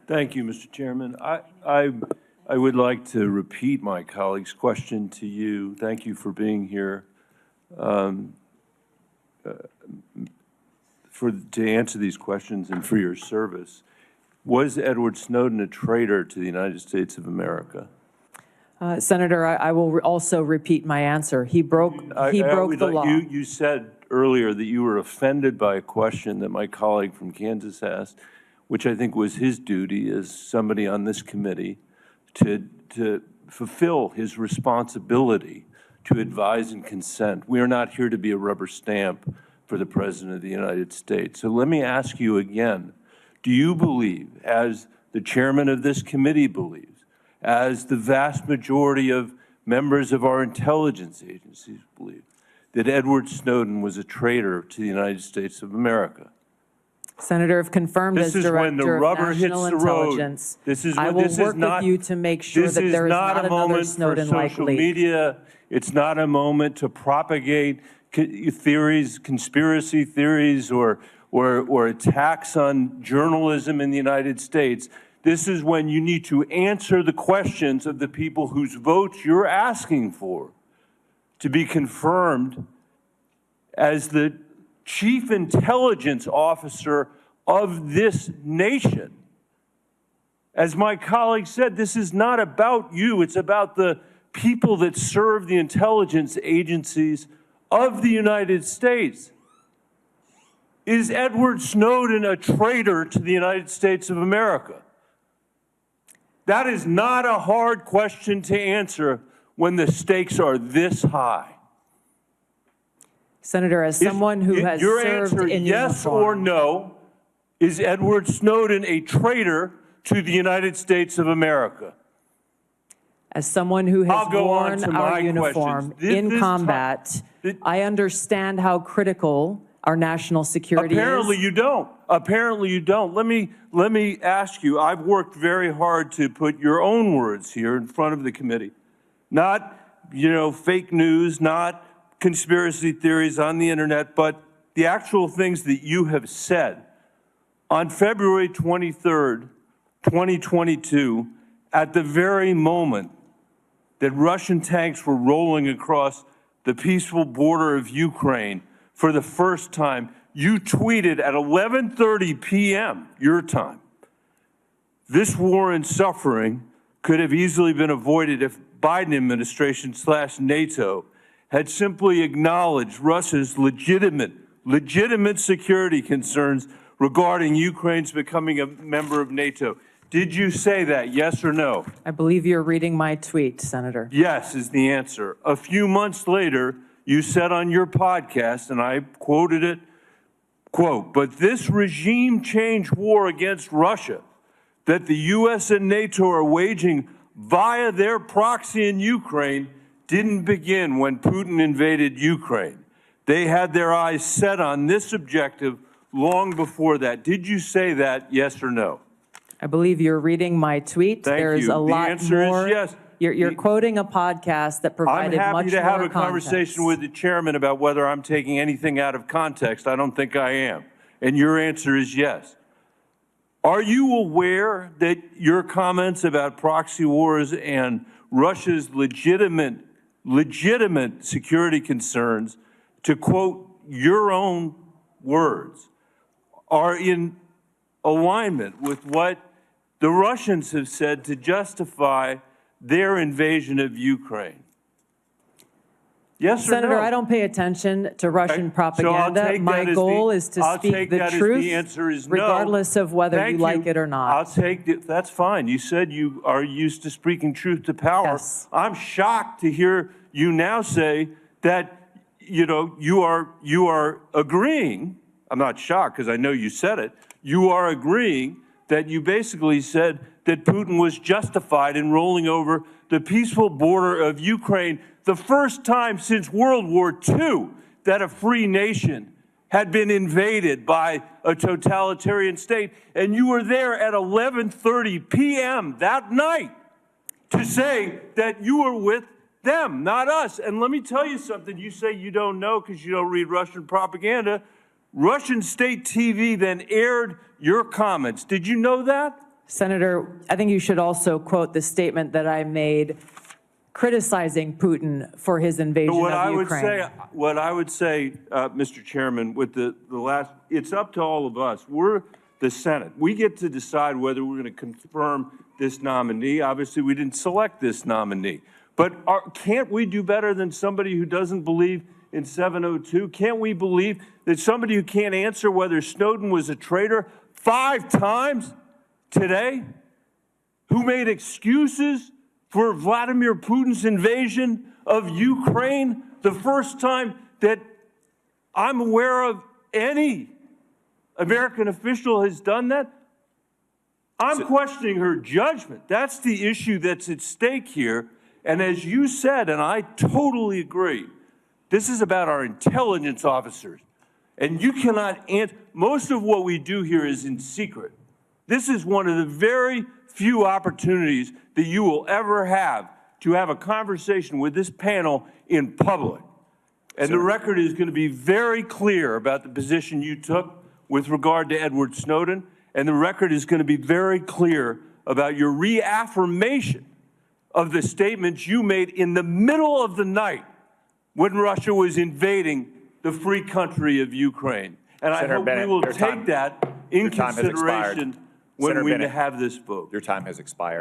Thank you, Mr. Chairman. I would like to repeat my colleague's question to you. Thank you for being here to answer these questions and for your service. Was Edward Snowden a traitor to the United States of America? Senator, I will also repeat my answer. He broke the law. You said earlier that you were offended by a question that my colleague from Kansas asked, which I think was his duty as somebody on this committee to fulfill his responsibility to advise and consent. We are not here to be a rubber stamp for the President of the United States. So let me ask you again, do you believe, as the chairman of this committee believes, as the vast majority of members of our intelligence agencies believe, that Edward Snowden was a traitor to the United States of America? Senator, if confirmed as Director of National Intelligence, I will work with you to make sure that there is not another Snowden-like leak. Media. It's not a moment to propagate theories, conspiracy theories, or attacks on journalism in the United States. This is when you need to answer the questions of the people whose votes you're asking for to be confirmed as the Chief Intelligence Officer of this nation. As my colleague said, this is not about you. It's about the people that serve the intelligence agencies of the United States. Is Edward Snowden a traitor to the United States of America? That is not a hard question to answer when the stakes are this high. Senator, as someone who has served in yes uniform, or no, is Edward Snowden a traitor to the United States of America? As someone who has worn our uniform in combat, I understand how critical our national security is. Apparently you don't. Apparently you don't. Let me ask you, I've worked very hard to put your own words here in front of the committee. Not, fake news, not conspiracy theories on the internet, but the actual things that you have said. On February 23rd, 2022, at the very moment that Russian tanks were rolling across the peaceful border of Ukraine for the first time, you tweeted at 11:30 p.m. your time, "This war and suffering could have easily been avoided if Biden administration / NATO had simply acknowledged Russia's legitimate security concerns regarding Ukraine's becoming a member of NATO." Did you say that, yes or no? I believe you're reading my tweet, Senator. Yes is the answer. A few months later, you said on your podcast, and I quoted it, quote, "But this regime change war against Russia that the U.S. and NATO are waging via their proxy in Ukraine didn't begin when Putin invaded Ukraine. They had their eyes set on this objective long before that." Did you say that, yes or no? I believe you're reading my tweet. Thank There's you. a lot the answer more. Is yes. You're quoting a podcast that provided much more context. I'm happy to have a context. conversation with the chairman about whether I'm taking anything out of context. I don't think I am. And your answer is yes. Are you aware that your comments about proxy wars and Russia's legitimate security concerns, to quote your own words, are in alignment with what the Russians have said to justify their invasion of Ukraine? Yes or no? Senator, I don't pay attention to Russian propaganda. So my goal is to speak the truth, the answer is regardless of whether Thank you like it or not. I'll take it. That's fine. You said you are used to speaking truth to power. Yes. I'm shocked to hear you now say that you are agreeing. I'm not shocked because I know you said it. You are agreeing that you basically said that Putin was justified in rolling over the peaceful border of Ukraine, the first time since World War II that a free nation had been invaded by a totalitarian state. And you were there at 11:30 p.m. that night to say that you were with them, not us. And let me tell you something. You say you don't know because you don't read Russian propaganda. Russian state TV then aired your comments. Did you know that? Senator, I think you should also quote the statement that I made criticizing Putin for his invasion of Ukraine. What I would say, Mr. Chairman, with the last, it's up to all of us. We're the Senate. We get to decide whether we're going to confirm this nominee. Obviously, we didn't select this nominee. But can't we do better than somebody who doesn't believe in 702? Can't we believe that somebody who can't answer whether Snowden was a traitor 5 times today, who made excuses for Vladimir Putin's invasion of Ukraine, the first time that I'm aware of any American official has done that? I'm questioning her judgment. That's the issue that's at stake here. And as you said, and I totally agree, this is about our intelligence officers. And you cannot answer. Most of what we do here is in secret. This is one of the very few opportunities that you will ever have to have a conversation with this panel in public. And the record is going to be very clear about the position you took with regard to Edward Snowden. And the record is going to be very clear about your reaffirmation of the statements you made in the middle of the night when Russia was invading the free country of Ukraine. And I hope we will take that in consideration when we have this vote. Your time has expired.